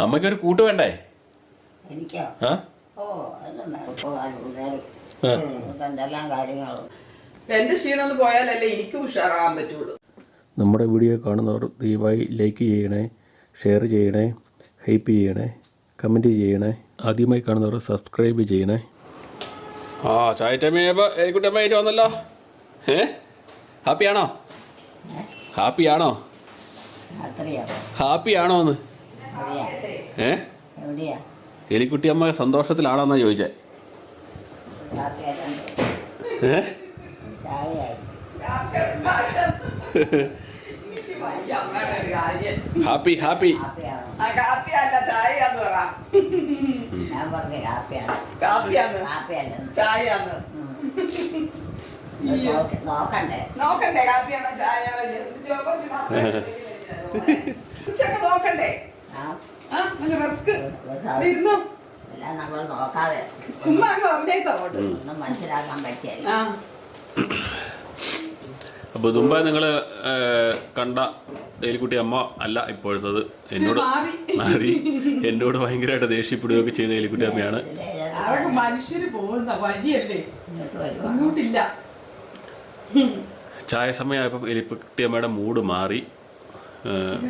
അമ്മയ്ക്കൊരു കൂട്ട് വേണ്ടേ? എനിക്കോ? ആ എന്തെല്ലാം കാര്യങ്ങളും എന്റെ ക്ഷീണം ഒന്ന് പോയാലല്ലേ എനിക്ക് ഉഷാറാകാൻ പറ്റുള്ളൂ. നമ്മുടെ വീഡിയോ കാണുന്നവർ ദയവായി ലൈക്ക് ചെയ്യണേ, ഷെയർ ചെയ്യണേ, ഹൈപ്പ് ചെയ്യണേ, കമൻറ്റ് ചെയ്യണേ. ആദ്യമായി കാണുന്നവർ സബ്സ്ക്രൈബ് ചെയ്യണേ. ആ ചായറ്റമ്മയപ്പോൾ ഏക്കുട്ടമ്മയായിട്ട് വന്നല്ലോ. ഹാപ്പിയാണോ? ഹാപ്പിയാണോ? ഹാപ്പിയാണോ എന്ന് എവിടെയാ എലിക്കുട്ടിയമ്മ സന്തോഷത്തിലാണോ എന്നാ ചോദിച്ചേ? ഹാപ്പി ഹാപ്പി ഞാൻ പറഞ്ഞു നോക്കണ്ടേ നോക്കണ്ടേ കാപ്പിയാണോ ചായയാണോ ഉച്ചക്ക് നോക്കണ്ടേ? എല്ലാം നമ്മൾ നോക്കാതെ ചുമ്മാ പറഞ്ഞേക്കോട്ട് ഒന്നും മനസ്സിലാക്കാൻ പറ്റിയല്ല. അപ്പോൾ മുമ്പേ നിങ്ങൾ കണ്ട എലിക്കുട്ടി അമ്മ അല്ല ഇപ്പോഴത്തത്. എന്നോട് മാറി എന്നോട് ഭയങ്കരമായിട്ട് ദേഷ്യപ്പെടുകയൊക്കെ ചെയ്ത എലിക്കുട്ടി അമ്മയാണ്. മനുഷ്യര് പോകുന്ന വഴിയല്ലേ, അങ്ങോട്ടില്ല. ചായ സമയമായപ്പോൾ എലിക്കുട്ടി അമ്മയുടെ മൂഡ് മാറി,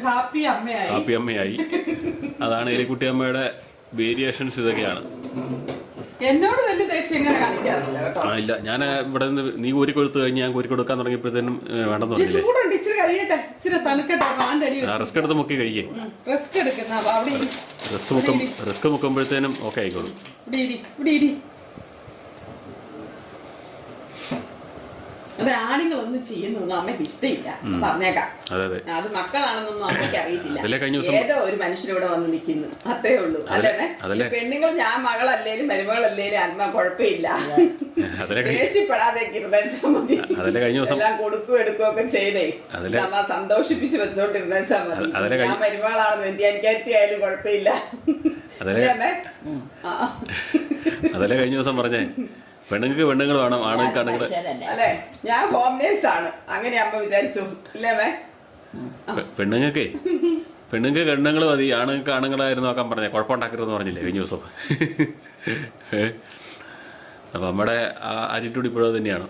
ഹാപ്പി അമ്മയായി. അതാണ് എലിക്കുട്ടി അമ്മയുടെ വേരിയേഷൻസ്. ഇതൊക്കെയാണ്. എന്നോട് വലിയ ദേഷ്യം ഇങ്ങനെ കാണിക്കാറില്ല കേട്ടോ. ഇല്ല, ഞാൻ ഇവിടെ നിന്ന് നീ കോരിക്കൊടുത്തു കഴിഞ്ഞ് ഞാൻ കോരിക്കൊടുക്കാൻ തുടങ്ങിയപ്പോഴത്തേനും വേണ്ടെന്ന് പറഞ്ഞില്ലേ. ചൂടുണ്ട്, ഇച്ചിരി കഴിയട്ടെ, ഇച്ചിരി തണുക്കട്ടെ. റിസ്ക് എടുത്ത് മുക്കി കഴിയേ. റിസ്ക് എടുക്കുന്ന റിസ്ക് മുക്കുമ്പോഴത്തേനും ഓക്കെ ആയിക്കോളും. അത് ആണുങ്ങളൊന്നും ചെയ്യുന്നൊന്നും അമ്മയ്ക്ക് ഇഷ്ടമില്ല, പറഞ്ഞേക്കാം. അത് മക്കളാണെന്നൊന്നും അമ്മയ്ക്ക് അറിയത്തില്ല. ഏതോ ഒരു മനുഷ്യനിവിടെ വന്ന് നിൽക്കുന്നു, അത്രേ ഉള്ളൂ. അല്ലേ പെണ്ണുങ്ങൾ, ഞാൻ മകളല്ലേലും മരുമകളല്ലേലും അമ്മ കുഴപ്പമില്ല, ദേഷ്യപ്പെടാതെ ഇരുന്നേച്ചാ മതി. എല്ലാം കൊടുക്കുകയും എടുക്കുകയൊക്കെ ചെയ്തേ സന്തോഷിപ്പിച്ച് വെച്ചോണ്ടിരുന്നേച്ചാ മതി. ഞാൻ മരുമകളാണെന്ന് വ്യത്യാനിക്കാത്തിയായാലും കുഴപ്പമില്ല. അതല്ലേ കഴിഞ്ഞ ദിവസം പറഞ്ഞേ, പെണ്ണുങ്ങൾക്ക് പെണ്ണുങ്ങൾ വേണം, ആണുങ്ങൾക്ക് ആണുങ്ങൾ. അല്ലേ, ഞാൻ ഹോം നേഴ്സ് ആണ്, അങ്ങനെ അമ്മ വിചാരിച്ചു അല്ലേ? പെണ്ണുങ്ങൾക്ക് പെണ്ണുങ്ങൾ മതി, ആണുങ്ങൾക്ക് ആണുങ്ങളായിരുന്നു നോക്കാൻ പറഞ്ഞേ, കുഴപ്പമുണ്ടാക്കരുതെന്ന് പറഞ്ഞില്ലേ കഴിഞ്ഞ ദിവസം. അപ്പം നമ്മുടെ ആ ആറ്റിറ്റ്യൂഡ് ഇപ്പോഴും തന്നെയാണ്.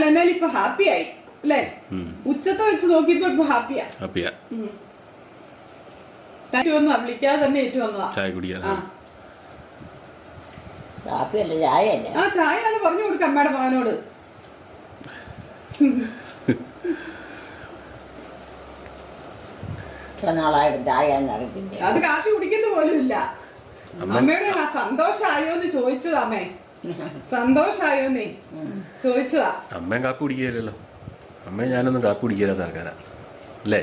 എന്നാലും ഇപ്പൊ ഹാപ്പിയായി അല്ലേ? ഉച്ചത്തെ വെച്ച് നോക്കിയപ്പോ ഇപ്പൊ ഹാപ്പിയാ. വിളിക്കാതെ തന്നെ ഏറ്റു വന്നതാ ചായ കുടിക്കാൻ. ചായയല്ലേ? ചായ അത് പറഞ്ഞു കൊടുക്ക അമ്മയുടെ മകനോട്. അത് കാപ്പി കുടിക്കുന്ന പോലും ഇല്ല. അമ്മയുടെ സന്തോഷായോന്ന് ചോദിച്ചതാ. അമ്മേ സന്തോഷായോന്നേ ചോദിച്ചതാ. അമ്മയും കാപ്പി കുടിക്കില്ലല്ലോ. അമ്മയും ഞാനൊന്നും കാപ്പി കുടിക്കാത്ത ആൾക്കാരാ അല്ലേ?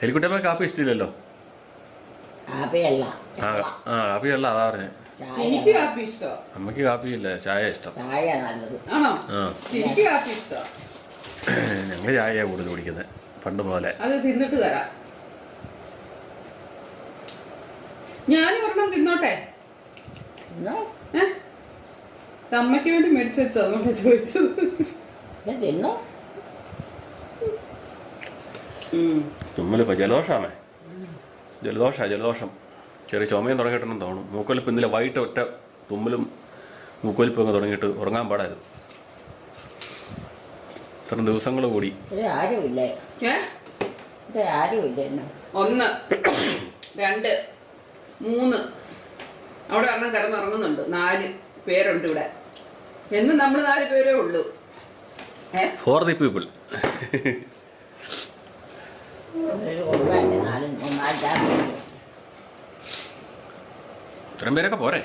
എലിക്കുട്ടമ്മ കാപ്പി ഇഷ്ടമില്ലല്ലോ. കാപ്പിയല്ല, അതാ പറഞ്ഞേ. എനിക്ക് കാപ്പി ഇഷ്ടം, അമ്മക്ക് കാപ്പിയില്ല, ചായ ഇഷ്ടം. ചായ നല്ലത്. ആണോ? എനിക്ക് കാപ്പി ഇഷ്ടം. ഞങ്ങള് ചായയാ കൂടുതൽ കുടിക്കുന്നത് പണ്ട് പോലെ. അത് തിന്നിട്ട് തരാം. ഞാനും ഒരെണ്ണം തിന്നോട്ടെ. അമ്മയ്ക്ക് വേണ്ടി മേടിച്ചു വെച്ചോ, അതുകൊണ്ട് ചോദിച്ചത്. തുമ്മലിപ്പോ ജലദോഷം ചെറിയ ചുമയും തുടങ്ങിയിട്ടുണ്ടെന്ന് തോന്നുന്നു. മൂക്കൊലിപ്പ് ഇന്നലെ വൈകിട്ട് ഒറ്റ തുമ്മലും മൂക്കൊലിപ്പും ഒക്കെ തുടങ്ങിയിട്ട് ഉറങ്ങാൻ പാടായിരുന്നു. ഇത്രയും ദിവസങ്ങൾ കൂടി. 1 2 3 അവിടെ ഒരെണ്ണം കിടന്നുറങ്ങുന്നുണ്ട്. 4 പേരുണ്ട് ഇവിടെ. എന്നും നമ്മൾ 4 പേരേ ഉള്ളൂ. For the people. ഇത്രയും പേരൊക്കെ പോരെ?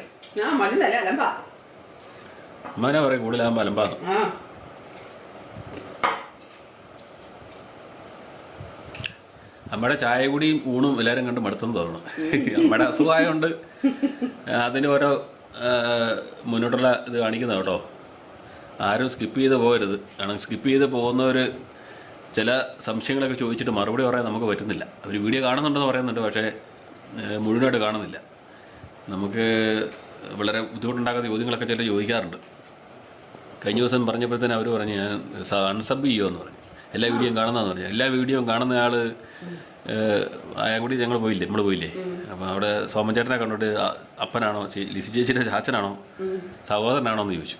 അമ്മാനാ പറയും കൂടുതലാകുമ്പോ അലമ്പാന്ന്. അമ്മയുടെ ചായ കൂടിയും ഊണും എല്ലാവരും കണ്ട് മടുത്തെന്ന് തോന്നുന്നു. അമ്മയുടെ അസുഖമായതുകൊണ്ട് അതിന് ഓരോ മുന്നോട്ടുള്ള ഇത് കാണിക്കുന്ന കേട്ടോ. ആരും സ്കിപ്പ് ചെയ്ത് പോകരുത്. കാരണം സ്കിപ്പ് ചെയ്ത് പോകുന്നവർ ചില സംശയങ്ങളൊക്കെ ചോദിച്ചിട്ട് മറുപടി പറയാൻ നമുക്ക് പറ്റുന്നില്ല. അവർ വീഡിയോ കാണുന്നുണ്ടെന്ന് പറയുന്നുണ്ട്, പക്ഷേ മുഴുവനായിട്ട് കാണുന്നില്ല. നമുക്ക് വളരെ ബുദ്ധിമുട്ടുണ്ടാക്കുന്ന ചോദ്യങ്ങളൊക്കെ ചില ചോദിക്കാറുണ്ട്. കഴിഞ്ഞ ദിവസം പറഞ്ഞപ്പോഴത്തേനും അവർ പറഞ്ഞ് ഞാൻ അൺസബ് ചെയ്യുമെന്ന് പറഞ്ഞു. എല്ലാ വീഡിയോയും കാണുന്നതെന്ന് പറഞ്ഞു. എല്ലാ വീഡിയോയും കാണുന്ന ആൾ ആയാൽ കൂടി ഞങ്ങൾ പോയില്ലേ, നമ്മൾ പോയില്ലേ. അപ്പം അവിടെ സോമൻ ചേട്ടനെ കണ്ടിട്ട് അപ്പനാണോ ലിസി ചേച്ചിയുടെ ചാച്ചനാണോ സഹോദരനാണോ എന്ന് ചോദിച്ചു.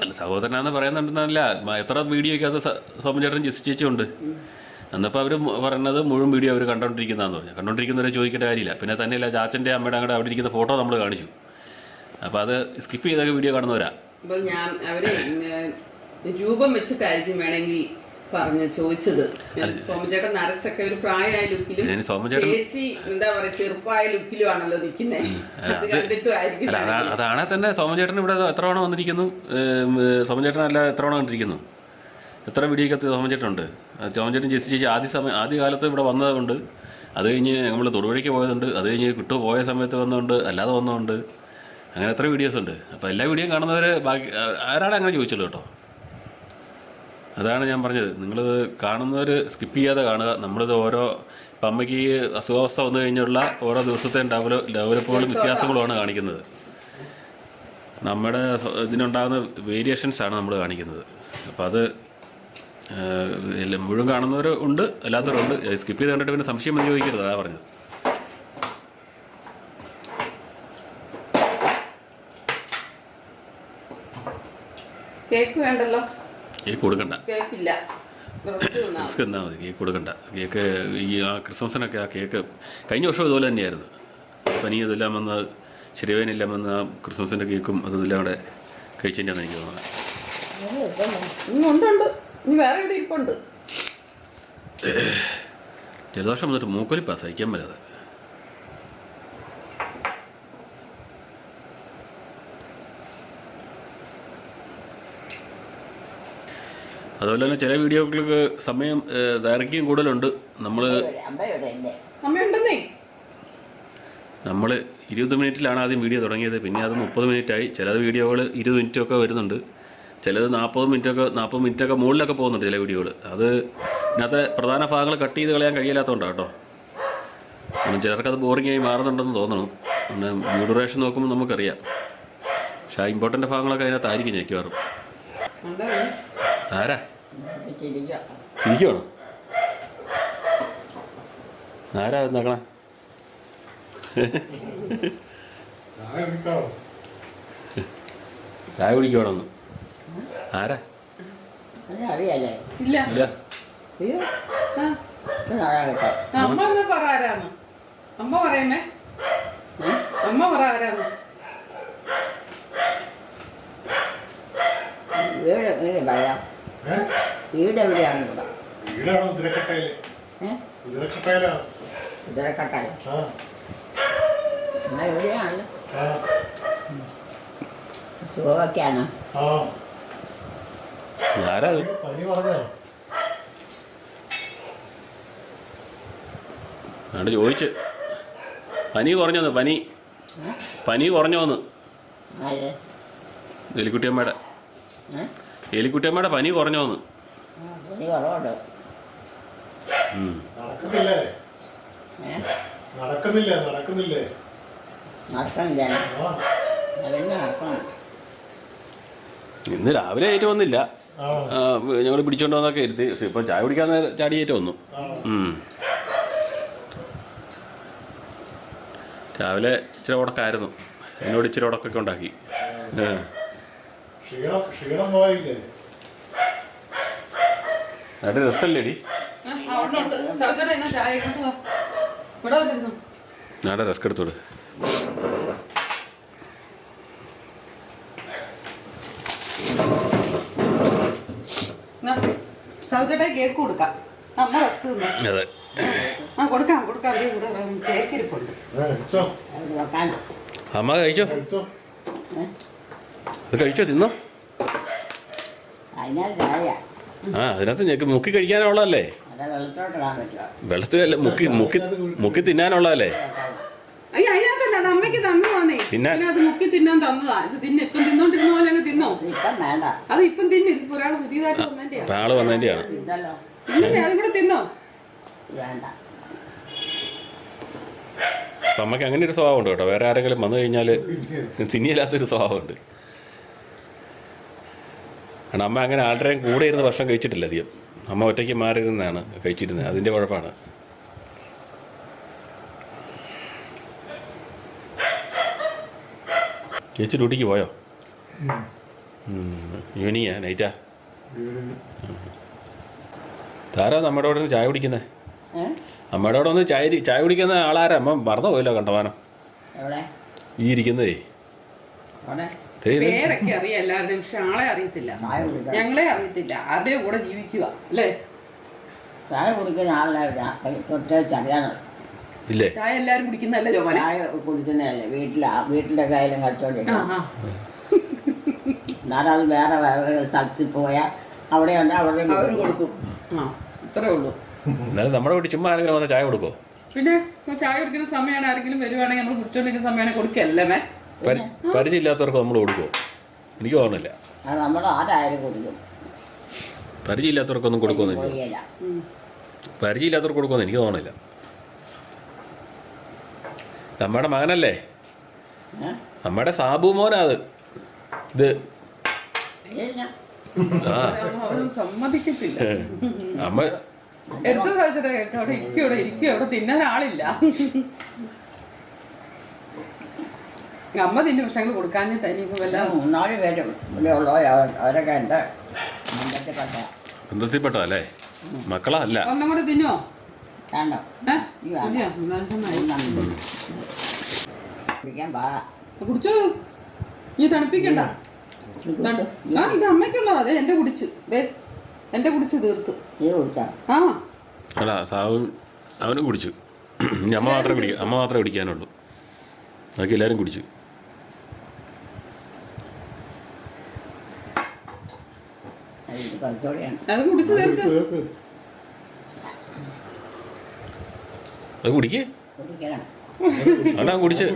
അല്ല, സഹോദരനാന്ന് പറയുന്നുണ്ടെന്നല്ല, എത്ര വീഡിയോയ്ക്ക് അത് സോമൻ ചേട്ടൻ ലിസി ചേച്ചി ഉണ്ട്. എന്നപ്പോൾ അവർ പറയുന്നത് മുഴുവൻ വീഡിയോ അവർ കണ്ടോണ്ടിരിക്കുന്നതാന്ന് പറഞ്ഞു. കണ്ടോണ്ടിരിക്കുന്നവരെ ചോദിക്കേണ്ട കാര്യമില്ല. പിന്നെ തന്നെയല്ല, ചാച്ചൻ്റെ അമ്മയുടെ അങ്ങോട്ട് അവിടെ ഇരിക്കുന്ന ഫോട്ടോ നമ്മൾ കാണിച്ചു. അപ്പോൾ അത് സ്കിപ്പ് ചെയ്തൊക്കെ വീഡിയോ കാണുന്നവരാ. അപ്പോൾ ഞാൻ അവര് രൂപം വെച്ചിട്ടായിരിക്കും വേണമെങ്കിൽ ചോദിച്ചത്. സോമചേട്ടൻ നരച്ചൊക്കെ ഒരു പ്രായമായ ലുക്കിലും ചേച്ചി എന്താ പറയാ ചെറുപ്പായ ലുക്കിലും ആണല്ലോ നിൽക്കുന്നത്. അത് കണ്ടിട്ടും ആയിരിക്കും. അതാണെ തന്നെ സോമചേട്ടൻ ഇവിടെ എത്ര തവണ വന്നിരിക്കുന്നു. സോമചേട്ടൻ അല്ല എത്ര തവണ വന്നിരിക്കുന്നു, എത്ര വീഡിയോക്കകത്ത് സോമചേട്ടനുണ്ട്. സോമചേട്ടൻ ജസ്റ്റ് ചേച്ചി ആദ്യ കാലത്ത് ഇവിടെ വന്നതുകൊണ്ട്, അത് കഴിഞ്ഞ് നമ്മൾ തൊടുവഴിക്ക് പോയതുണ്ട്, അത് കഴിഞ്ഞ് കിട്ടു പോയ സമയത്ത് വന്നതുകൊണ്ട്, അല്ലാതെ വന്നതുകൊണ്ട്, അങ്ങനെ എത്ര വീഡിയോസ് ഉണ്ട്. അപ്പോൾ എല്ലാ വീഡിയോയും കാണുന്നവർ ബാക്കി ആരാണ് അങ്ങനെ ചോദിച്ചല്ലോ കേട്ടോ. അതാണ് ഞാൻ പറഞ്ഞത്, നിങ്ങളിത് കാണുന്നവർ സ്കിപ്പ് ചെയ്യാതെ കാണുക. നമ്മളിത് ഓരോ ഇപ്പം അമ്മയ്ക്ക് അസുഖാവസ്ഥ വന്നു കഴിഞ്ഞുള്ള ഓരോ ദിവസത്തെയും ഡെവലപ്പുകളും വ്യത്യാസങ്ങളുമാണ് കാണിക്കുന്നത്. നമ്മുടെ ഇതിനുണ്ടാകുന്ന വേരിയേഷൻസാണ് നമ്മൾ കാണിക്കുന്നത്. അപ്പം അത് മുഴുവൻ കാണുന്നവർ ഉണ്ട്, അല്ലാത്തവരുണ്ട്. സ്കിപ്പ് ചെയ്ത് കണ്ടിട്ട് പിന്നെ സംശയം എന്ന് ചോദിക്കരുത്, അതാ പറഞ്ഞത്. കേക്ക് വേണ്ടല്ലോ, കേക്ക് കൊടുക്കണ്ട, കേക്കില്ല, റിസ്ക് എന്നാൽ മതി. കേക്ക് കൊടുക്കണ്ട. കേക്ക് ഈ ക്രിസ്മസിനൊക്കെ ആ കേക്ക് കഴിഞ്ഞ വർഷം ഇതുപോലെ തന്നെയായിരുന്നു. പനി ഇതെല്ലാം വന്ന് ശരിവേനെല്ലാം വന്ന് ആ ക്രിസ്മസിൻ്റെ കേക്കും അതെല്ലാം അവിടെ കഴിച്ചതിൻ്റെയാണ് എനിക്ക് തോന്നുന്നത്. വേറെ എവിടെ ഇരിപ്പുണ്ട്. ജലദോഷം വന്നിട്ട് മൂക്കൊലിപ്പാ സഹിക്കാൻ പറ്റാതെ. അതുപോലെ തന്നെ ചില വീഡിയോകൾക്ക് സമയം ദൈർഘ്യം കൂടുതലുണ്ട്. നമ്മൾ 20 മിനിറ്റിലാണ് ആദ്യം വീഡിയോ തുടങ്ങിയത്. പിന്നെ അത് 30 മിനിറ്റായി. ചില വീഡിയോകൾ 20 മിനിറ്റൊക്കെ വരുന്നുണ്ട്, ചിലത് 40 മിനിറ്റൊക്കെ മുകളിലൊക്കെ പോകുന്നുണ്ട് ചില വീഡിയോകൾ. അത് ഇതിനകത്ത് പ്രധാന ഭാഗങ്ങൾ കട്ട് ചെയ്ത് കളയാൻ കഴിയില്ലാത്തതുകൊണ്ടാണ് കേട്ടോ. ചിലർക്കത് ബോറിംഗായി മാറുന്നുണ്ടെന്ന് തോന്നണം. പിന്നെ ഡ്യൂറേഷൻ നോക്കുമ്പോൾ നമുക്കറിയാം. പക്ഷേ ആ ഇമ്പോർട്ടൻ്റ് ഭാഗങ്ങളൊക്കെ അതിനകത്തായിരിക്കും ഞെക്കുവാറും. ആരാ ചിരിക്കുവാണോ? ആരാ നോക്കണേ? ചായ കുടിക്കുവാണോന്ന്? ആരാ? അറിയാലേ? ഇല്ല. അമ്മ ഒന്ന് പറ ആരാന്ന്. അമ്മ പറയുമേ, അമ്മ പറ ആരാന്ന്. വീട് എവിടെയാണ്? ഉദരക്കട്ടയില. എവിടെയാണല്ലോ സുഖമൊക്കെയാണ്. ആരാ അവിടെ ചോദിച്ച്? പനി കുറഞ്ഞോന്ന്? പനി കുറഞ്ഞോന്ന്? എലിക്കുട്ടിയമ്മയുടെ പനി കുറഞ്ഞോന്ന്? ഇന്ന് രാവിലെ ഏറ്റവും വന്നില്ല, ഞങ്ങൾ പിടിച്ചോണ്ട് വന്നൊക്കെ ഇരുത്തി. പക്ഷെ ഇപ്പം ചായ കുടിക്കാൻ ചാടിയേറ്റ് വന്നു. രാവിലെ ഇച്ചിരി ഉടക്കായിരുന്നു, എന്നോട് ഇച്ചിരി ഉടക്കൊക്കെ ഉണ്ടാക്കി. അവിടെ രസമല്ലേടി? നാടെ റസ്ക് എടുത്തോട്. സൗജേട്ടാ കേക്ക് കൊടുക്കാം. അമ്മ റസ്ക് തിന്നു. അതെ, കൊടുക്കാം. കേക്ക് ഇരിപ്പുണ്ട്. അമ്മ കഴിച്ചോ? അത് കഴിച്ചോ? തിന്നോ? അതിനകത്ത് ഞെക്ക് മുക്കി കഴിക്കാനുള്ളതല്ലേ? വെള്ളത്തിലല്ല, മുക്കി തിന്നാനുള്ളതല്ലേ? അതിനകത്തല്ല, അത് അമ്മയ്ക്ക് തന്നതാന്നേ. പിന്നെ അത് മുക്കി തിന്നാൻ തന്നതാ. ഇത് ഇപ്പം തിന്നോണ്ടിരുന്ന പോലെ അങ്ങ് തിന്നോ? അത് ഇപ്പം തിന്നു. ഇതിപ്പോ ഒരാള് പുതിയതായിട്ട് വന്നതിന്റെയാണ്. ആള് വന്നതിന്റെയാണ്. ഇല്ലേ, അതും കൂടെ തിന്നോ? അപ്പം അമ്മയ്ക്ക് അങ്ങനെ ഒരു സ്വഭാവമുണ്ട് കേട്ടോ. വേറെ ആരെങ്കിലും വന്നു കഴിഞ്ഞാൽ തിന്നിയില്ലാത്തൊരു സ്വഭാവമുണ്ട്. കാരണം അമ്മ അങ്ങനെ ആരുടെയും കൂടെ ഇരുന്ന് ഭക്ഷണം കഴിച്ചിട്ടില്ല അധികം. അമ്മ ഒറ്റയ്ക്ക് മാറിയിരുന്നാണ് കഴിച്ചിരുന്നത്, അതിൻ്റെ കുഴപ്പമാണ്. ചേച്ചി ഡ്യൂട്ടിക്ക് പോയോ? ഈവനിങ്ങാ നൈറ്റാ? താരാ നമ്മുടെ അവിടെ നിന്ന് ചായ കുടിക്കുന്നത്? അമ്മയുടെ അവിടെ ഒന്ന് ചായ കുടിക്കുന്ന ആളാരാ? അമ്മ മറന്നു പോയല്ലോ കണ്ടമാനം. ഈ ഇരിക്കുന്നതേ പേരൊക്കെ അറിയാം എല്ലാവരുടെയും, പക്ഷെ ആളെ അറിയത്തില്ല, ഞങ്ങളെ അറിയത്തില്ല. ആരുടെയും കൂടെ ജീവിക്കുക അല്ലേ? ചായ കുടിക്കുന്ന ആളെ പ്രത്യേകിച്ച് അറിയാനോ? ഇല്ലേ? ചായ എല്ലാരും കുടിക്കുന്നല്ലേ ജോമോനെ? ചായ കുടിക്കുന്നതല്ലേ വീട്ടിലെ കയ്യിലും കച്ചവടം. ധാരാളം വേറെ വേറെ സ്ഥലത്തിൽ പോയാൽ അവിടെ ഉണ്ട്, അവിടെ കൊടുക്കും. ഇത്രേ ഉള്ളൂ. എന്നാലും നമ്മുടെ വീട്ടിൽ ചുമ്മാ ആരെങ്കിലും വന്നാൽ ചായ കൊടുക്കോ? പിന്നെ ചായ കുടിക്കുന്ന സമയമാണ്, ആരെങ്കിലും വരുവാണെങ്കിൽ നമ്മൾ കുടിച്ചോണ്ടിരിക്കുന്ന സമയമാണ് കൊടുക്കല്ലേ? പരിചയമില്ലാത്തവർക്ക് നമ്മൾ കൊടുക്കുമോ? എനിക്ക് തോന്നുന്നില്ല. അത് നമ്മൾ ആരായാലും കുടിക്കും. പരിചയമില്ലാത്തവർക്കൊന്നും കൊടുക്കുമെന്നില്ല. പരിചയമില്ലാത്തവർക്ക് കൊടുക്കുമെന്ന് എനിക്ക് തോന്നുന്നില്ല. നമ്മുടെ മകനല്ലേ, നമ്മുടെ സാബു മോനാ അത്. ഇത് സമ്മതിക്കത്തില്ല. അമ്മ എടുത്ത സാഹചര്യം അവിടെ ഇരിക്കും, അവിടെ തിന്നാൻ ആളില്ല. അമ്മ തിന്നു, പക്ഷെ ഞങ്ങൾ കൊടുക്കാഞ്ഞിട്ട് ഇനിയിപ്പോ വല്ല 3-4 പേരും ഇവിടെ ഉള്ളോ അവരൊക്കെ എൻ്റെ ബന്ധത്തിൽപ്പെട്ടോ അല്ലേ? മക്കളാ അല്ല. ഒന്നും കൂടെ തിന്നോ? വേണ്ടോ? കുടിച്ചോ, ഈ തണുപ്പിക്കണ്ട. ഇത് അമ്മയ്ക്കുള്ളതാ. അതെ എന്റെ കുടിച്ച്, എന്റെ കുടിച്ച് തീർത്ത്. ആ അല്ല, അവനും കുടിച്ചു. അമ്മ മാത്രമേ കുടിക്കാനുള്ളൂ, ബാക്കി എല്ലാവരും കുടിച്ചു. അത് കുടിച്ച് തീർക്ക്. അത് കുടിക്കേ, അതാ കുടിച്ച്.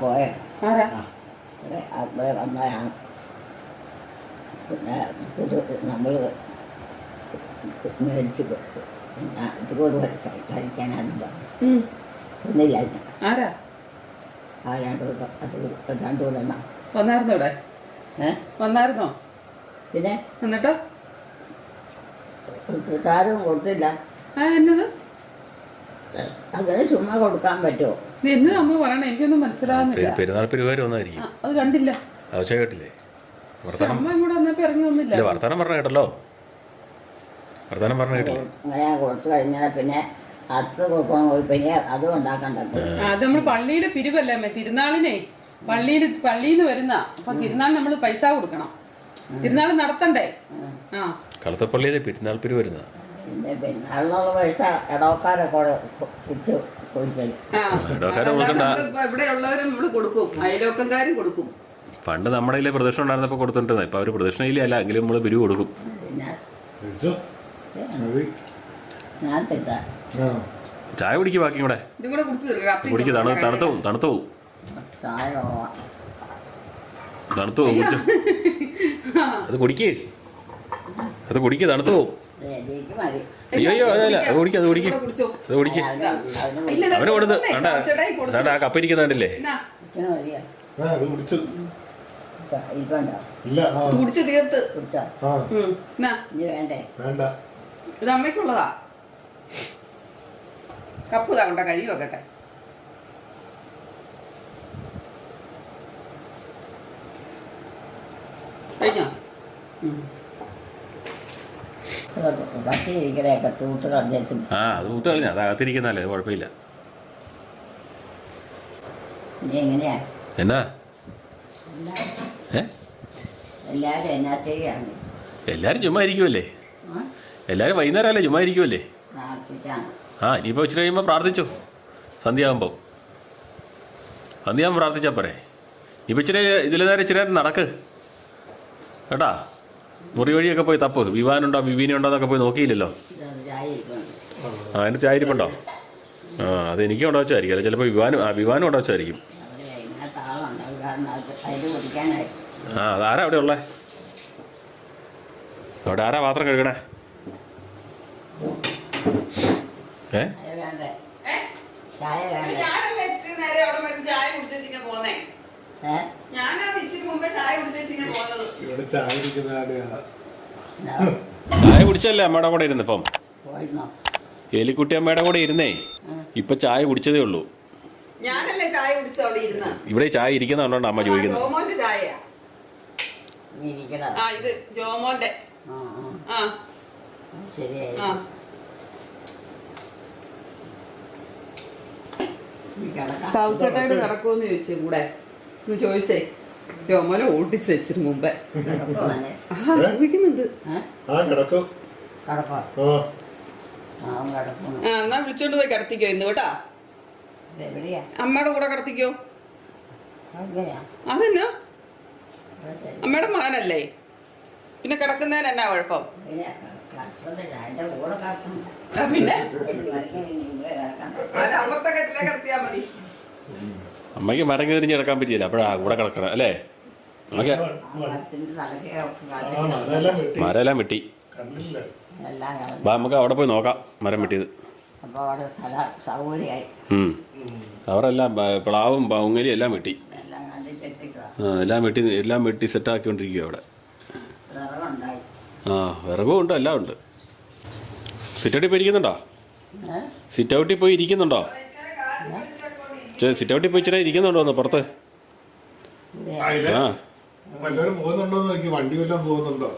പോയ ആരാ? അവിടെ വന്നതാണ്. പിന്നെ നമ്മൾ മേടിച്ച് ഇതുപോലെ കഴിക്കാനാണെന്ന് പറഞ്ഞു. ഒന്നില്ല. ആരാ? ആ രണ്ടു കൊല്ലം വന്നായിരുന്നോ ഇവിടെ? വന്നായിരുന്നോ? പിന്നെ എന്നിട്ടോ ആരും കൊടുത്തില്ല. എന്നത് അങ്ങനെ ചുമ്മാ കൊടുക്കാൻ പറ്റുമോ? എന്ന് അമ്മ പറയണേ, എനിക്കൊന്നും മനസ്സിലാവുന്നില്ല. പെരുന്നാൾ പരിപാടി വന്നായിരിക്കും. അത് കണ്ടില്ല. ആവശ്യം കേട്ടില്ലേ? അമ്മ ഇങ്ങോട്ട് വന്നപ്പോ ഇറങ്ങി ഒന്നുമില്ല. വർത്താനം പറഞ്ഞ കേട്ടല്ലോ. വർത്താനം പറഞ്ഞ കേട്ടില്ലേ? അങ്ങനെ കൊടുത്തു കഴിഞ്ഞാൽ പിന്നെ അടുത്ത് കൊടുക്കണം, പോയി പിന്നെ അതും ഉണ്ടാക്കണ്ടോ? അത് നമ്മൾ പള്ളിയിലെ പിരിവല്ലേ അമ്മ? തിരുനാളിനെ പള്ളിന്ന് വരുന്ന അപ്പൊ തിരുനാളിന് നമ്മള് പൈസ കൊടുക്കണം. തിരുനാൾ നടത്തണ്ടേ? കളത്തപ്പള്ളിയിലെ പെരുന്നാൾ പിരിവ് വരുന്ന പിന്നെ പെരുന്നാളിനുള്ള പൈസ ഇടവക്കാരൊക്കെ പിടിച്ച് കൊടുക്കല്. ഇവിടെ ഉള്ളവരും നമ്മള് കൊടുക്കും, അയലോക്കക്കാരും കൊടുക്കും. പണ്ട് നമ്മുടെ കയ്യിലെ പ്രദക്ഷിണം ഉണ്ടായിരുന്നപ്പോ കൊടുത്തിട്ടുണ്ടായിരുന്നു. ഇപ്പൊ അവര് പ്രദക്ഷിണയിലേ അല്ല, എങ്കിലും നമ്മള് പിരിവ് കൊടുക്കും. ചായ കുടിക്കും, ബാക്കി കൂടെ കുടിക്കും. തണുത്തു പോവും തണുത്തു പോവും. അത് കുടിക്ക് തണുത്തു പോവും. അയ്യോ അതല്ല, അത് കുടിക്കും. അവന് കൊടുത്ത് വേണ്ട. ആ കപ്പ ഇരിക്കുന്ന കണ്ടില്ലേ? കുടിച്ച് തീർത്ത്. വേണ്ടേ? ഇത് അമ്മയ്ക്കുള്ളതാ. കപ്പ് താണ്ട കഴി വെക്കട്ടെ. കഴിഞ്ഞോ? പട്ടിയിരിക്കണൊക്കെ തൂത്ത് കളഞ്ഞിട്ട്. അത് തൂത്ത് കളഞ്ഞ, അത് അകത്തിരിക്കുന്നല്ലേ, കുഴപ്പമില്ല. എങ്ങനെയാ എന്നാ എല്ലാരും എന്നാ ചെയ്യാണ്? എല്ലാരും ചുമ്മാ ഇരിക്കുമല്ലേ? എല്ലാരും വൈകുന്നേരം അല്ലേ ചുമ്മാ ഇരിക്കുമല്ലേ? ഇനിയിപ്പോ ഇച്ചിരി കഴിയുമ്പോ പ്രാർത്ഥിച്ചു. സന്ധ്യയാകുമ്പോ പ്രാർത്ഥിച്ചാ പോരെ? ഇപ്പൊ ഇച്ചിരി ഇതിലെ നേരം ഇച്ചിരി നേരം നടക്ക് കേട്ടാ. മുറി വഴിയൊക്കെ പോയി തപ്പ്. വിവാനുണ്ടോ വിവീനുണ്ടോ എന്നൊക്കെ പോയി നോക്കിയില്ലല്ലോ. അതിന് ചായരിപ്പുണ്ടോ? അത് എനിക്ക് കൊണ്ടു വെച്ചായിരിക്കും, അല്ല ചിലപ്പോൾ വിവാനും കൊണ്ടു വെച്ചായിരിക്കും. അതാരാ അവിടെ ഉള്ളേ? അവിടെ ആരാ പാത്രം കഴുകണേ? അതല്ലേ അവിടെ വരും ചായ കുടിച്ചിങ്ങനെ പോന്നേ. ഞാനത് ഇച്ചിരി മുമ്പേ ചായ കുടിച്ചിങ്ങനെ പോന്നത്. ഇവിടെ ചായ കുടിക്കുന്ന ചായ കുടിച്ചല്ലേ അമ്മയുടെ കൂടെ ഇരുന്ന് ഇപ്പം പോയിരുന്നോ? എലിക്കുട്ടി അമ്മയുടെ കൂടെ ഇരുന്നേ ഇപ്പൊ ചായ കുടിച്ചതേ ഉള്ളൂ. ഞാനല്ലേ ചായ കുടിച്ചത് അവിടെ ഇരുന്ന്. ഇവിടെ ചായ ഇരിക്കുന്നുണ്ടോ അമ്മ ചോദിക്കുന്നത്? ജോമോന്റെ ചായയാ. ആ ഇത് ജോമോന്റെ. ആ ശരിയായി. സൗച്ചേട്ടായിട്ട് കിടക്കുമെന്ന് ചോദിച്ചേ കൂടെ ഒന്ന് ചോദിച്ചേ. ജോമോനെ ഓട്ടിച്ച് വെച്ചിട്ട് മുമ്പേ ചോദിക്കുന്നുണ്ട്. എന്നാ വിളിച്ചോണ്ട് പോയി കിടത്തിക്കോ ഇന്ന് കേട്ടാ. അമ്മയുടെ കൂടെ കിടത്തിക്കോ. അതെന്നാ അമ്മയുടെ മകനല്ലേ, പിന്നെ കിടക്കുന്നതിന് എന്നാ കുഴപ്പം? പിന്നെ അമ്മത്തെ കെട്ടിലെ കിടത്തിയാ മതി. അമ്മയ്ക്ക് മടങ്ങി തിരിഞ്ഞ് കിടക്കാൻ പറ്റിയില്ല, അപ്പോഴാ കൂടെ കിടക്കണം അല്ലേ? മരമെല്ലാം വെട്ടി. നമുക്ക് അവിടെ പോയി നോക്കാം മരം വെട്ടിയത്. അവരെല്ലാം പ്ലാവും പൗങ്ങലിയും എല്ലാം വെട്ടി. എല്ലാം വെട്ടി സെറ്റാക്കിക്കൊണ്ടിരിക്കുക അവിടെ. ആ വിറകും ഉണ്ട്, എല്ലാം ഉണ്ട്. സിറ്റൗട്ടിൽ പോയി ഇരിക്കുന്നുണ്ടോ? സിറ്റൗട്ടിൽ പോയി ഇരിക്കുന്നുണ്ടോ? സിറ്റൗട്ടിൽ പോയി ഇച്ചിരി ഇരിക്കുന്നുണ്ടോ ഒന്ന് പുറത്ത്? ആ വല്ലവരും പോകുന്നുണ്ടോ നോക്കി. വണ്ടി വല്ലതും പോകുന്നുണ്ടോ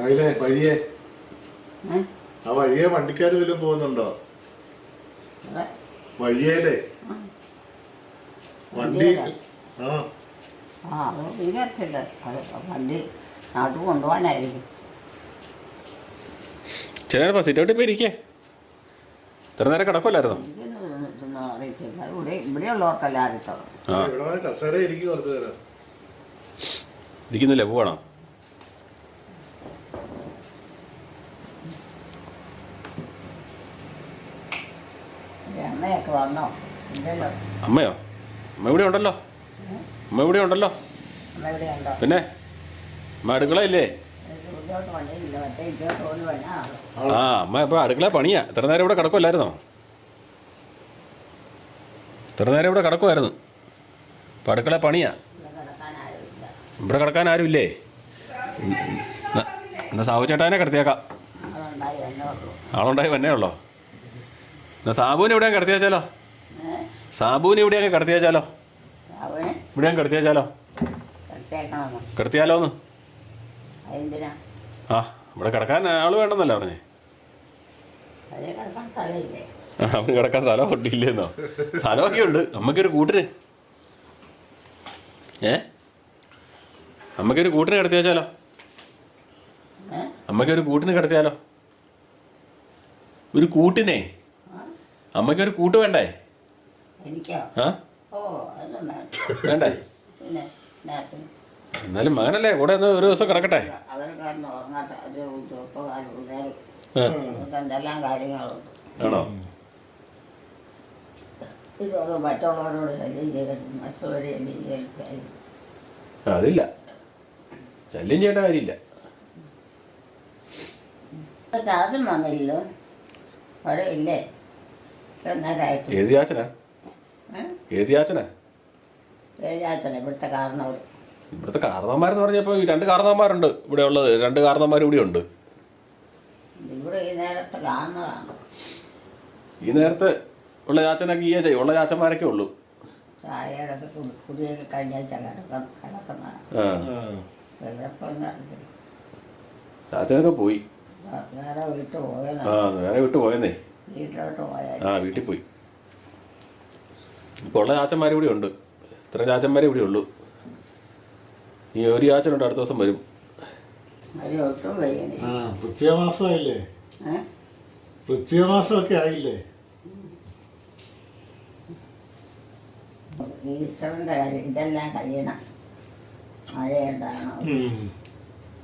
അതിലെ വഴിയെ? ആ വഴിയെ വണ്ടിക്കാർ വല്ലതും പോകുന്നുണ്ടോ? വഴിയേലേ വണ്ടി. വണ്ടി അത് കൊണ്ടുപോകാനായിരിക്കും. ചേട്ടാ സിറ്റൗട്ടിൽ പോയി ഇരിക്കേ. ഇത്ര നേരം കിടക്കുമല്ലായിരുന്നോ? അറിയത്തില്ല. ഇവിടെയുള്ളവർക്കെല്ലാം അറിയത്തുള്ളൂ. ഇവിടെ കസേര ഇരിക്കും കുറച്ചു നേരം. ഇരിക്കുന്നില്ലേ? പോവാണോ? എണ്ണയൊക്കെ വന്നോ? അമ്മയോ? അമ്മ ഇവിടെ ഉണ്ടല്ലോ. അമ്മ ഇവിടെ ഉണ്ടല്ലോ. പിന്നെ അമ്മ അടുക്കളയില്ലേ? ആ അമ്മ ഇപ്പൊ അടുക്കള പണിയാ. ഇത്ര നേരം ഇവിടെ കിടക്കുമല്ലായിരുന്നോ? ഇത്ര നേരം ഇവിടെ കിടക്കുമായിരുന്നു. ഇപ്പം അടുക്കള പണിയാ. ഇവിടെ കിടക്കാൻ ആരും ഇല്ലേ? എന്നാ സാബു ചേട്ടാനെ കിടത്തിയേക്കാം. ആളുണ്ടായി വന്നേ ഉള്ളോ? എന്നാ സാബുവിനെ ഇവിടെ കിടത്തിയാച്ചാലോ? സാബുവിനെ ഇവിടെയൊക്കെ കിടത്തിയാച്ചാലോ? ഇവിടെ കിടത്തിയാച്ചാലോ? കിടത്തിയാലോന്ന്. ആ ഇവിടെ കിടക്കാൻ ആള് വേണ്ടെന്നല്ല പറഞ്ഞേ. അവന് കിടക്കാൻ സ്ഥലം ഒട്ടില്ലേന്നോ? സ്ഥലമൊക്കെ ഉണ്ട്. അമ്മക്കൊരു കൂട്ടിന് അമ്മക്കൊരു കൂട്ടിന് കിടത്തിയാച്ചാലോ? അമ്മക്കൊരു കൂട്ടിന് കിടത്തിയാലോ? ഒരു കൂട്ടിനെ അമ്മക്കൊരു കൂട്ട് വേണ്ടേ? വേണ്ടേ? എന്നാലും മകനല്ലേ കൂടെ ഒന്ന് ഒരു ദിവസം കിടക്കട്ടെ. എന്തെല്ലാം കാര്യങ്ങളുണ്ട്. ആണോ? ഇതോട് മറ്റുള്ളവരോട് ശല്യം ചെയ്തിട്ട് മറ്റുള്ളവരെ അതില്ല, ശല്യം ചെയ്യേണ്ട കാര്യമില്ല. ചാച്ചൻ വന്നില്ലല്ലോ. അവിടെ ഇല്ലേ? ഏത് ചാച്ചനാ? ഏത് ചാച്ചനാ? ഏത് ചാച്ചനാ? ഇവിടുത്തെ കാരണവർ. ഇവിടുത്തെ കാരണവന്മാരെന്ന് പറഞ്ഞപ്പോ രണ്ട് കാരണവന്മാരുണ്ട് ഇവിടെ ഉള്ളത്. രണ്ട് കാരണവന്മാർ ഇവിടെ ഉണ്ട്. ഇവിടെ ഈ നേരത്തെ കാണുന്നതാണ്. ഈ നേരത്തെ ഉള്ള ചാച്ചനൊക്കെ ഈ ഉള്ള ചാച്ചന്മാരൊക്കെ ഉള്ളൂ. ചായയുടെ കുടിയൊക്കെ കഴിഞ്ഞാഴ്ച കിടക്കുന്നതാണ്. ചാച്ചനൊക്കെ പോയി. വേറെ വീട്ടിൽ പോയെന്ന്. വേറെ വീട്ടിൽ പോയെന്നേ. വീട്ടിലോട്ട് പോയാൽ വീട്ടിൽ പോയി. ഇപ്പോൾ ഉള്ള ചാച്ചന്മാർ ഇവിടെ ഉണ്ട്. ഇത്ര ചാച്ചന്മാരെ ഇവിടെ ഉള്ളൂ. ഈ ഒരു ചാച്ചനുണ്ട്, അടുത്ത ദിവസം വരും. വൃശ്ചികമാസമായില്ലേ? വൃശ്ചികമാസമൊക്കെ ആയില്ലേ? ഈസ്റ്ററിന്റെ കാര്യം ഇതെല്ലാം കഴിയണം. മഴയുണ്ടാകണം.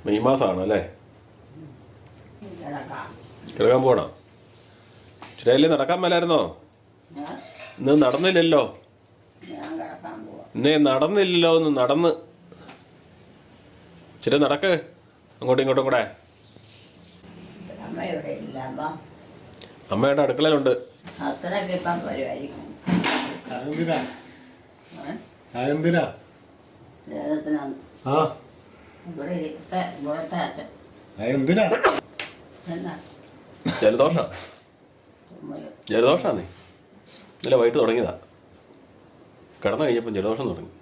മെയ് മാസമാണോ അല്ലേ? കിടക്കാൻ പോകണം. ഇച്ചിരി നടക്കാൻ മേലായിരുന്നോ? ഇന്ന് നടന്നില്ലല്ലോ. ഇന്നേ നടന്നില്ലല്ലോ. ഒന്ന് നടന്ന് ഇച്ചിരി നടക്ക് അങ്ങോട്ടും ഇങ്ങോട്ടും കൂടെ. അമ്മയുടെ അടുക്കളയിലുണ്ട്. അത്രയൊക്കെ ഇപ്പം വരുമായിരിക്കും. അതെന്തിനാ ഏ? അതെന്തിനാ ദേഹത്തിനാണ് ആ ഇവിടുത്തെ അച്ഛൻ അതെന്തിനാ എന്നാ ജലദോഷം തുമ്മല് ജലദോഷമാണേ. ഇന്നലെ വൈകിട്ട് തുടങ്ങിയതാ. കിടന്നു കഴിഞ്ഞപ്പം ജലദോഷം തുടങ്ങി.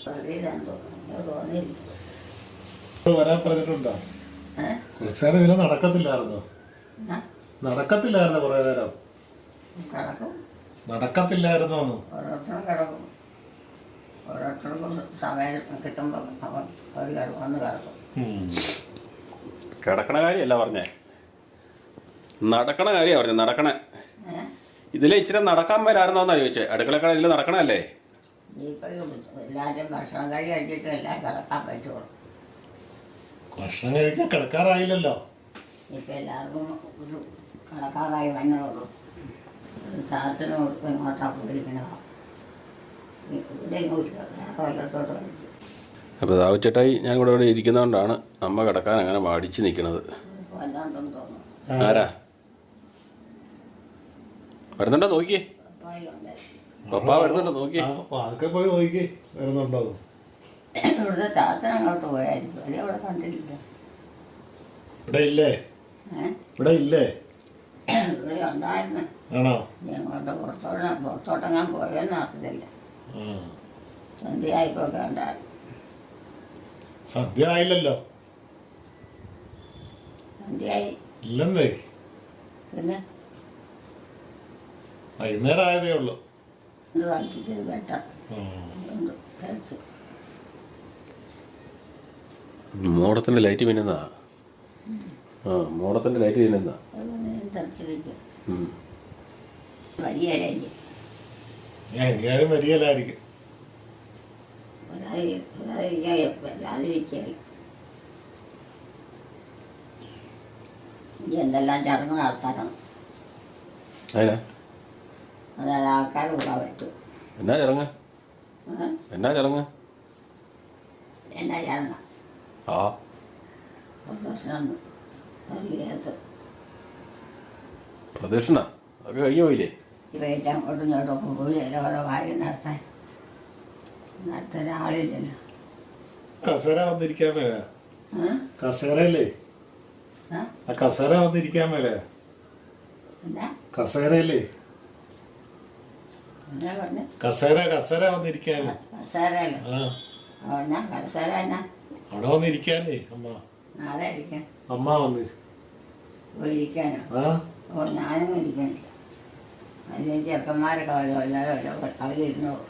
ശരീരം തോന്നിയില്ല. വരാൻ പറഞ്ഞിട്ടുണ്ടോ? ഏഹ് കുറച്ചു നേരം ഇതിൽ നടക്കത്തില്ലായിരുന്നോ? നടക്കത്തില്ലായിരുന്നോ കുറെ നേരം? കിടക്കും. നടക്കത്തില്ലായിരുന്നോ? ഓരോരുത്തരും കിടക്കും. ഓരോരുത്തർക്കും സമയം കിട്ടുമ്പോൾ അവർ വന്ന് കിടക്കും. കിടക്കണ കാര്യമല്ല പറഞ്ഞേ, നടക്കണ കാര്യമാണ് പറഞ്ഞത്. നടക്കണ ഏഹ് ഇതിലെ ഇച്ചിരി നടക്കാൻ വരാറുന്നോന്നാ ചോദിച്ചേ. അടുക്കളക്കട ഇതിൽ നടക്കണല്ലേ? ഇപ്പം എല്ലാവരും ഭക്ഷണം കഴി കഴിച്ചിട്ട് എല്ലാം കിടക്കാൻ പറ്റുള്ളൂ. ഭക്ഷണം കഴിക്കാൻ കിടക്കാറായില്ലല്ലോ. ഇപ്പം എല്ലാവർക്കും ഒരു കിടക്കാറായി വന്നതുള്ളൂ. ചാച്ചനും ഇങ്ങോട്ടാണ് പോയിരിക്കുന്നത്. ഇവിടെ ഇങ്ങോട്ട് കൊല്ലത്തോട്ട് കഴിക്കും. അപ്പോൾ ദാവച്ചേട്ടായി ഞാൻ കൂടെ ഇവിടെ ഇരിക്കുന്നതുകൊണ്ടാണ് അമ്മ കിടക്കാൻ അങ്ങനെ മടിച്ച് നിൽക്കുന്നത്. കൊല്ലാണ്ടെന്ന് തോന്നുന്നു. ആരാ വരുന്നുണ്ടോ നോക്കിയേ? പപ്പായി ഉണ്ടായി. പപ്പ വരുന്നുണ്ടോ നോക്കിയേ? അതൊക്കെ പോയി നോക്കി വരുന്നുണ്ടോ? ഇവിടുത്തെ ചാച്ചൻ അങ്ങോട്ട് പോയായിരിക്കും. അല്ലെ അവിടെ കണ്ടിട്ടില്ല. ഇവിടെ ഇല്ലേ? ഇവിടെ ഇല്ലേ? ഇവിടെ ഉണ്ടായിരുന്നു. ആണോ? ഞങ്ങളുടെ പുറത്തോട്ടെങ്ങാൻ പോയെന്ന് അറിയത്തില്ല. സന്ധ്യയായിപ്പൊക്കെ ഉണ്ടായിരുന്നു. സദ്യ ആയില്ലല്ലോ. സന്ധ്യയായി ഇല്ലെന്നേ, പിന്നെ വൈകുന്നേരം ആയതേ ഉള്ളൂ. ഇത് കളിച്ചിട്ട് വെട്ടം കഴിച്ചു. മോടത്തിൻ്റെ ലൈറ്റ് പിന്നെന്നാ. ആ മോടത്തിൻ്റെ ലൈറ്റ് പിന്നെന്നാ. തളിച്ചിരിക്കും. വരികയില്ലേ? എങ്ങനെയാലും വരികയില്ലായിരിക്കും. വരാതിരിക്കുകയായി. എന്തെല്ലാം ചടങ്ങ് നടത്താനും അതിനാ അതായത് ആൾക്കാർ കൂടാൻ പറ്റും. എന്നാ ചടങ്ങ്? എന്നാ ചടങ്ങ്? എന്നാ ചടങ്ങ ആ പ്രദർശനം പ്രദക്ഷിണ അതൊക്കെ കഴിഞ്ഞു പോയില്ലേ? ഇവയിട്ട് അങ്ങോട്ടും ഇങ്ങോട്ടൊക്കെ പോയി ഓരോ കാര്യം നടത്താൻ ആളില്ലല്ലോ. കസേര വന്നിരിക്കാൻ മേലെ? കസേരയല്ലേ? ആ കസേര വന്നിരിക്കാൻ മേലെ? എന്നാ കസേരയല്ലേ? എന്നാ പറഞ്ഞു? കസേര കസേര വന്നിരിക്കാന്. കസേരയല്ലോ. ആ എന്നാ കസേര എന്നാ അവിടെ വന്നിരിക്കാനേ അമ്മ. ആരെ ഇരിക്കാൻ? അമ്മ വന്ന് പോയിരിക്കാനോ? ആ ഞാനൊന്നും ഇരിക്കാനില്ല. അതിന് ചെറുക്കന്മാരൊക്കെ വരും. എല്ലാവരും അവരിരുന്നോളൂ.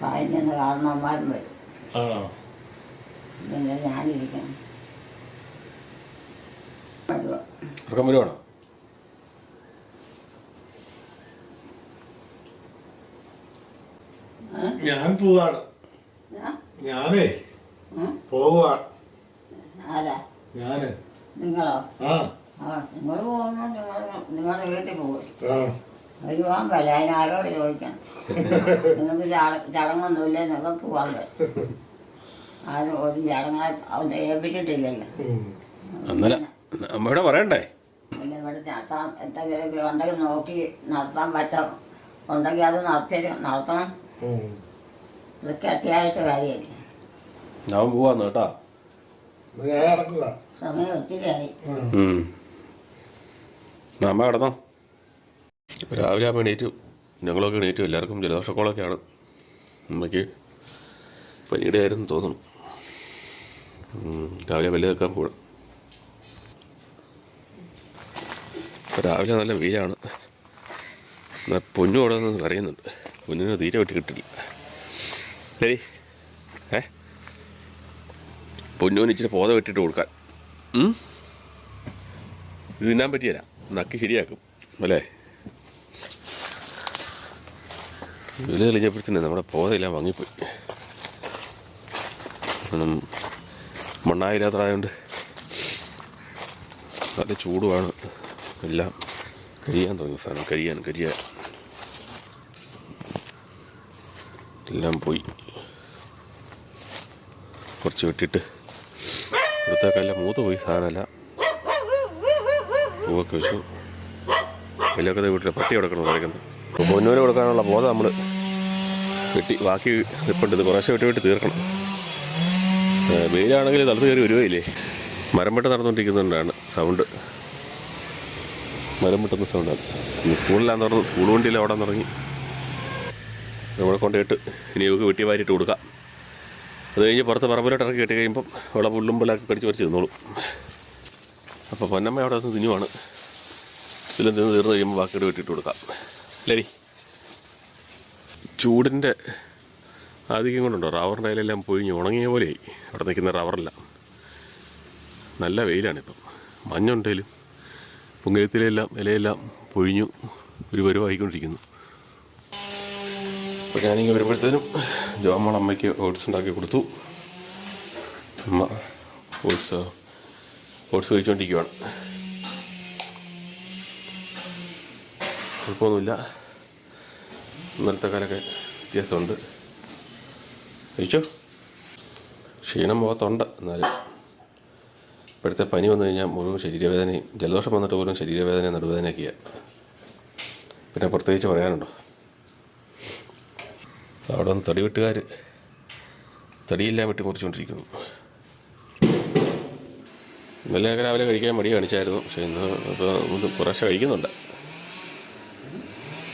പായിന്ന് കാരണവന്മാരും വരും. ആണോ? പിന്നെ ഞാനിരിക്കണം. ഉറക്കം വരുവാണോ? ഞാൻ പോവാണ്. ഞാനേ പോവാണ്. ആരാ? ഞാന്. നിങ്ങളോ? ആ നിങ്ങൾ പോകുമ്പോ നിങ്ങളുടെ വീട്ടിൽ പോകും. ആ അതിന് പോകാൻ പറ്റില്ല. അതിനാരോട് ചോദിക്കണം. നിങ്ങൾക്ക് ചടങ്ങൊന്നുമില്ല. നിങ്ങൾക്ക് പോകാൻ പറ്റും. ആരും ഒരു ചടങ്ങ് അവനെ ഏൽപ്പിച്ചിട്ടില്ലല്ലോ. അന്നേരം അമ്മയോടെ പറയണ്ടേ? പിന്നെ ഇവിടെ നടത്താൻ എന്തെങ്കിലും ഉണ്ടെങ്കിൽ നോക്കി നടത്താൻ പറ്റും. ഉണ്ടെങ്കിൽ അത് നടത്തണം. ഇതൊക്കെ അത്യാവശ്യ കാര്യമല്ലേ. ഞാൻ പോവാന്ന് കേട്ടോ. ഞാൻ ഇറങ്ങുക. സമയം ഒത്തിരിയായി. അമ്മ കിടന്നോ? രാവിലെ ആകുമ്പോൾ എണീറ്റു. ഞങ്ങളൊക്കെ എണീറ്റു. എല്ലാവർക്കും ജലദോഷക്കോളൊക്കെയാണ്. അമ്മയ്ക്ക് പനിയുടെ ആയിരുന്നു തോന്നുന്നു. രാവിലെ വലിയ വെക്കാൻ പോകണം. രാവിലെ നല്ല വെയിലാണ്. പൊന്നു അവിടെ നിന്ന് കരയുന്നുണ്ട്. പൊന്നിന് തീരെ വെട്ടി കിട്ടില്ല. ശരി പൊന്നുവിന് ഇച്ചിരി പോത വെട്ടിയിട്ട് കൊടുക്കാൻ. ഇത് തിന്നാൻ പറ്റിയല്ല. നക്കി ശരിയാക്കും അല്ലേ? വില തെളിഞ്ഞപ്പോഴത്തേന് നമ്മുടെ പോതയെല്ലാം വാങ്ങിപ്പോയി. മണ്ണായില്ലാത്തതായതുകൊണ്ട് നല്ല ചൂടുമാണ്. എല്ലാം കരിയാൻ തുടങ്ങിയ സാധനം. കരിയാൻ എല്ലാം പോയി. കുറച്ച് വെട്ടിയിട്ട് ഇവിടുത്തേക്കല്ല മൂത്ത് പോയി സാധനമല്ല. പൂവൊക്കെ വെച്ചു. വലിയൊക്കെ വീട്ടിൽ പട്ടി കൊടുക്കണം പറയുന്നത്. അപ്പോൾ പൊന്നൂര് കൊടുക്കാനുള്ള ബോധം നമ്മൾ വെട്ടി ബാക്കി നിൽപ്പുണ്ട്. ഇത് കുറേശ്ശെ വെട്ടി തീർക്കണം. വെയിലാണെങ്കിൽ തളർത്ത് കയറി വരുകയില്ലേ. മരം വെട്ട് നടന്നുകൊണ്ടിരിക്കുന്നതുകൊണ്ടാണ് സൗണ്ട്. മരം വെട്ടുന്ന സൗണ്ടാണ്. ഇനി സ്കൂളിലാന്ന് പറഞ്ഞു. സ്കൂൾ വണ്ടിയിൽ അവിടെ നിന്നിറങ്ങി നമ്മളെ കൊണ്ടിട്ട് ഇനി ഇവർക്ക് വെട്ടി വാരിയിട്ട് കൊടുക്കാം. അത് കഴിഞ്ഞ് പുറത്ത് പറമ്പിലോട്ട് ഇറക്കി കെട്ടി കഴിയുമ്പം അവിടെ പുല്ലുമ്പലൊക്കെ കടിച്ച് പറിച്ച് തിന്നോളും. അപ്പോൾ പൊന്നമ്മ അവിടെ നിന്ന് തിന്നുവാണ്. ഇതിലും തിന്ന് തീർന്ന് കഴിയുമ്പോൾ ബാക്കിയിട്ട് വെട്ടിയിട്ട് കൊടുക്കാം. അല്ലേടി? ചൂടിൻ്റെ ആധിക്യം കൊണ്ടുണ്ടോ റബ്ബറിൻ്റെ ഇലയെല്ലാം പൊഴിഞ്ഞ് ഉണങ്ങിയ പോലെയായി. അവിടെ നിൽക്കുന്ന റബ്ബറെല്ലാം നല്ല വെയിലാണിപ്പം. മഞ്ഞുണ്ടെങ്കിലും പുങ്കയത്തിലെല്ലാം ഇലയെല്ലാം പൊഴിഞ്ഞു ഒരു പരുവായിക്കൊണ്ടിരിക്കുന്നു. അപ്പോൾ ഞാനിങ്ങനെ വരുമ്പോഴത്തേനും ജോമോളമ്മയ്ക്ക് ഓട്സ് ഉണ്ടാക്കി കൊടുത്തു. അമ്മ ഓട്സ് കഴിച്ചുകൊണ്ടിരിക്കുകയാണ്. കുഴപ്പമൊന്നുമില്ല. ഇന്നലത്തെ കാലമൊക്കെ വ്യത്യാസമുണ്ട്. കഴിച്ചോ? ക്ഷീണം മുഖത്തുണ്ട്. എന്നാലും ഇപ്പോഴത്തെ പനി വന്നു കഴിഞ്ഞാൽ മുഴുവൻ ശരീരവേദനയും, ജലദോഷം വന്നിട്ട് പോലും ശരീരവേദനയും നടുവേദനയൊക്കെയാണ്. പിന്നെ പ്രത്യേകിച്ച് പറയാനുണ്ടോ? അവിടെ നിന്ന് തടിവെട്ടുകാർ തടിയെല്ലാം വെട്ടി മുറിച്ചുകൊണ്ടിരിക്കുന്നു. ഇന്നലെയൊക്കെ രാവിലെ കഴിക്കാൻ മടി കാണിച്ചായിരുന്നു. പക്ഷേ ഇന്ന് ഇപ്പോൾ കുറേശ്ശെ കഴിക്കുന്നുണ്ട്.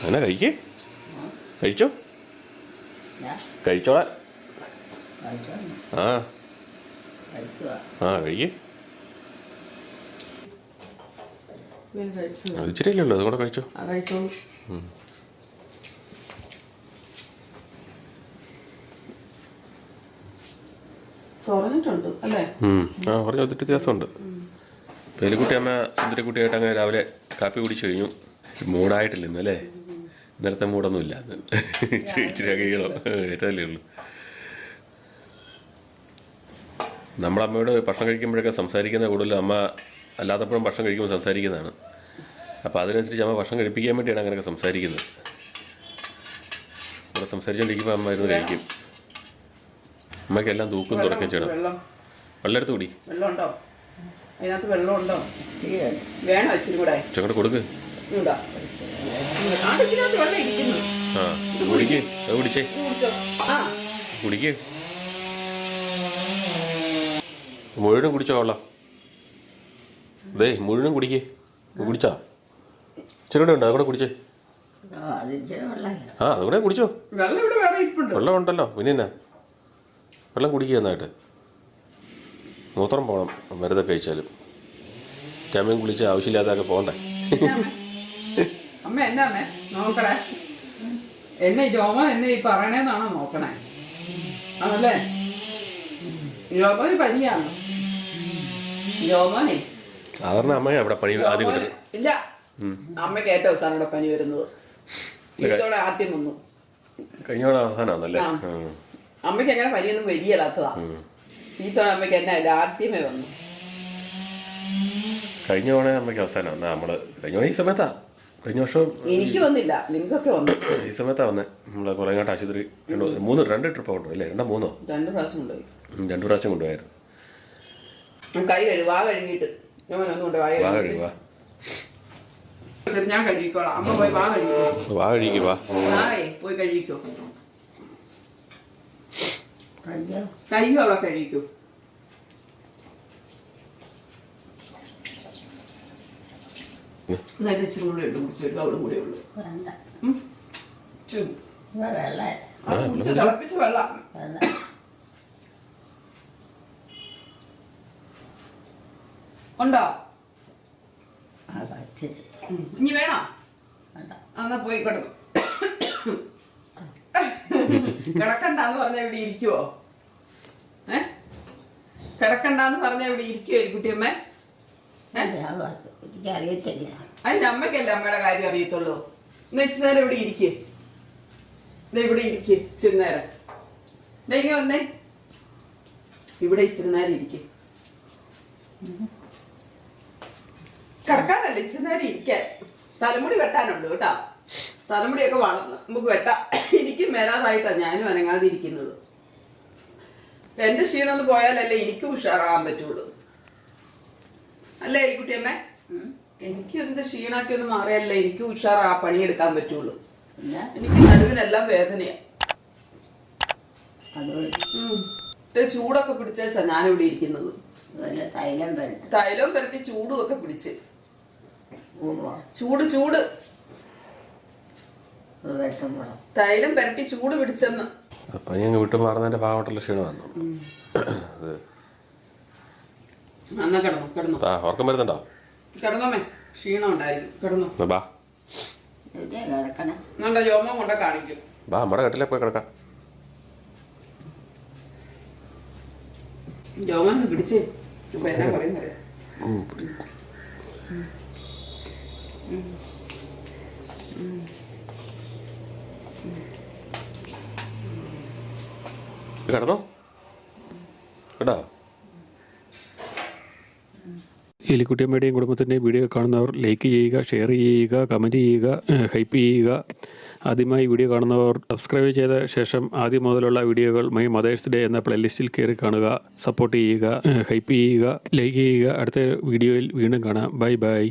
അങ്ങനെ കഴിച്ചോ? കഴിച്ചോളാം. കഴിക്കേ. അത് ഇച്ചിരിയല്ലേ ഉള്ളൂ, അതുകൂടെ കഴിച്ചോ. പറഞ്ഞ ഒത്തിരി വ്യത്യാസമുണ്ട്. പേലിക്കുട്ടി അമ്മ സുന്ദരിക്കുട്ടിയായിട്ട് അങ്ങനെ രാവിലെ കാപ്പി കുടിച്ചു കഴിഞ്ഞു. മൂടായിട്ടില്ല ഇന്നല്ലേ. ഇന്നലത്തെ മൂടൊന്നുമില്ല. ഇച്ചിരി കഴിയണോ ഏറ്റതല്ലേ ഉള്ളൂ. നമ്മുടെ അമ്മയോട് ഭക്ഷണം കഴിക്കുമ്പോഴൊക്കെ സംസാരിക്കുന്ന കൂടുതലും അമ്മ അല്ലാത്തപ്പോഴും ഭക്ഷണം കഴിക്കുമ്പോൾ സംസാരിക്കുന്നതാണ്. അപ്പോൾ അതിനനുസരിച്ച് അമ്മ ഭക്ഷണം കഴിപ്പിക്കാൻ വേണ്ടിയാണ് അങ്ങനെയൊക്കെ സംസാരിക്കുന്നത്. ഇവിടെ സംസാരിച്ചുകൊണ്ടിരിക്കുമ്പോൾ അമ്മ ഇരുന്ന് കഴിക്കും. അമ്മയ്ക്ക് എല്ലാം തൂക്കും തുറക്കുകയും ചെയ്യണം. വെള്ളം എടുത്ത് കുടി. വെള്ളമുണ്ടോ? അതിനകത്ത് വെള്ളമുണ്ടോ? വേണോ ഇച്ചിരി കൂടെ? ചങ്ങോട്ട് കൊടുക്ക്. കുടിക്കേ. മുഴുവനും കുടിച്ചോ വെള്ളം? മുഴുവനും കുടിക്കേ. കുടിച്ചാ ഇച്ചിരി കൂടെ ഉണ്ട്, അതുകൂടെ കുടിച്ചേ. അതുകൂടെ കുടിച്ചോ. വെള്ളം ഉണ്ടല്ലോ. പിന്നെ എന്നാ വെള്ളം കുടിക്കുക. എന്നായിട്ട് മൂത്രം പോകണം വെറുതെ കഴിച്ചാലും. ചമ്മയും കുളിച്ച് ആവശ്യമില്ലാതൊക്കെ പോകണ്ടേ. അമ്മ എന്നാ അമ്മേ നോക്കണേ? എന്നെ ജോമ എന്നെ ഈ പറയണേന്നാണോ നോക്കണേ? ആണല്ലേ? ജോമോന് പനിയാണോ? ജോമോനെ സാധാരണ അമ്മയെ അവിടെ പനി ആദ്യം ഇല്ല. അമ്മയ്ക്ക് ഏറ്റവും അവസാനം ഇവിടെ പനി വരുന്നത്. ഇതോടെ ആദ്യം വന്നു. കഴിഞ്ഞ അവസാനാന്നല്ലേ? അമ്മയ്ക്ക് അങ്ങനെ പനിയൊന്നും വരികയില്ലാത്തതാ. ശീത്തോടെ അമ്മയ്ക്ക് എന്നെ ആദ്യമേ വന്നു. കഴിഞ്ഞ തവണ അമ്മയ്ക്ക് അവസാനം നമ്മള് കഴിഞ്ഞ ഈ സമയത്താ. കഴിഞ്ഞ വർഷം എനിക്ക് വന്നില്ല, നിങ്ങൾക്കൊക്കെ വന്നു. ഈ സമയത്താ വന്നേ. നമ്മളെ കുറേങ്ങാട്ട് ആശുപത്രി 2 ട്രിപ്പ് കൊണ്ടു അല്ലേ? 2 പ്രാവശ്യം കൊണ്ടുപോയി. 2 പ്രാവശ്യം കൊണ്ടുപോയായിരുന്നു. കൈ വാ കഴുകിയിട്ട് ഞാൻ കഴുകിക്കോളാം. അമ്മ പോയി വാ കഴുകിക്കോ. പോയി കഴുകിക്കോ. കയ്യും അവിടെ കഴിക്കൂ. ഇച്ചിരി കൂടെ ഉണ്ട്, കുടിച്ചൊരു അവളും കൂടെ ഉള്ളു. തിളപ്പിച്ച വെള്ളം ഉണ്ടോ? ഇനി വേണോ? എന്നാ പോയി കിടക്കും. കിടക്കണ്ടെന്ന് പറഞ്ഞാൽ ഇവിടെ ഇരിക്കുവോ? കിടക്കണ്ടെന്ന് പറഞ്ഞാൽ ഇവിടെ ഇരിക്കുവോ കുട്ടിയമ്മ? അതിന്റെ അമ്മയ്ക്കല്ലേ അമ്മയുടെ കാര്യം അറിയത്തുള്ളൂ. എന്ന് വെച്ച് നേരം ഇവിടെ ഇരിക്കേ. ഇവിടെ ഇരിക്കേ ഇച്ചിരി നേരം. ഇങ്ങനെ വന്നേ. ഇവിടെ ഇച്ചിരി നേരം ഇരിക്കേ. കിടക്കാനല്ലേ, ഇച്ചിരി നേരം ഇരിക്കാൻ. തലമുടി വെട്ടാനുണ്ട് കേട്ടോ. തലമുടിയൊക്കെ വളർന്ന് നമുക്ക് വെട്ടാം. എനിക്കും മേലാതായിട്ടാണ് ഞാനും അനങ്ങാതിരിക്കുന്നത്. എന്റെ ക്ഷീണം ഒന്ന് പോയാലല്ലേ എനിക്കും ഉഷാറാകാൻ പറ്റുള്ളൂ. അല്ലേ എലിക്കുട്ടിയമ്മേ? എനിക്ക് എന്ത് ക്ഷീണാക്കി ഒന്ന് മാറിയല്ല എനിക്ക് ഉഷാറാ പണിയെടുക്കാൻ പറ്റുള്ളൂ. പിന്നെ എനിക്ക് നടുവിനെല്ലാം വേദനയാ. അത് ചൂടൊക്കെ പിടിച്ചാ ഞാനിവിടെ ഇരിക്കുന്നത്. വല്ല തൈലം വരട്ടെ. തൈലം പുരട്ടി ചൂടും ഒക്കെ പിടിച്ച്. കൂടുവോ? ചൂട് വെട്ടുമ്പോഴോ? തൈലം പുരട്ടി ചൂട് പിടിച്ചെന്ന്. അപ്പം ഞങ്ങൾ വിട്ടു മാറുന്നതിൻ്റെ ഭാഗമായിട്ടുള്ള ക്ഷീണം വന്നു. എന്നാ കിടന്നു ഉറക്കം വരുന്നുണ്ടോ? കിടന്നോമേ, ക്ഷീണം ഉണ്ടായിരിക്കും. കിടന്നു ബാ കിടക്കണം. നല്ല ജോമം കൊണ്ട കാണിക്കും. ബാ നമ്മുടെ കട്ടിലെ പോയി കിടക്കാം. ജോമൻ പിടിച്ചേ. ഇപ്പൊ എന്നാ പറയുന്നത്? കിടന്നോ കേട്ടോ. എലിക്കുട്ടിയമ്മയുടെയും കുടുംബത്തിൻ്റെയും വീഡിയോ കാണുന്നവർ ലൈക്ക് ചെയ്യുക, ഷെയർ ചെയ്യുക, കമൻറ്റ് ചെയ്യുക, ഹൈപ്പ് ചെയ്യുക. ആദ്യമായി വീഡിയോ കാണുന്നവർ സബ്സ്ക്രൈബ് ചെയ്ത ശേഷം ആദ്യം മുതലുള്ള വീഡിയോകൾ മൈ മദേഴ്സ് ഡേ എന്ന പ്ലേലിസ്റ്റിൽ കയറി കാണുക. സപ്പോർട്ട് ചെയ്യുക, ഹൈപ്പ് ചെയ്യുക, ലൈക്ക് ചെയ്യുക. അടുത്ത വീഡിയോയിൽ വീണ്ടും കാണാം. Bye bye.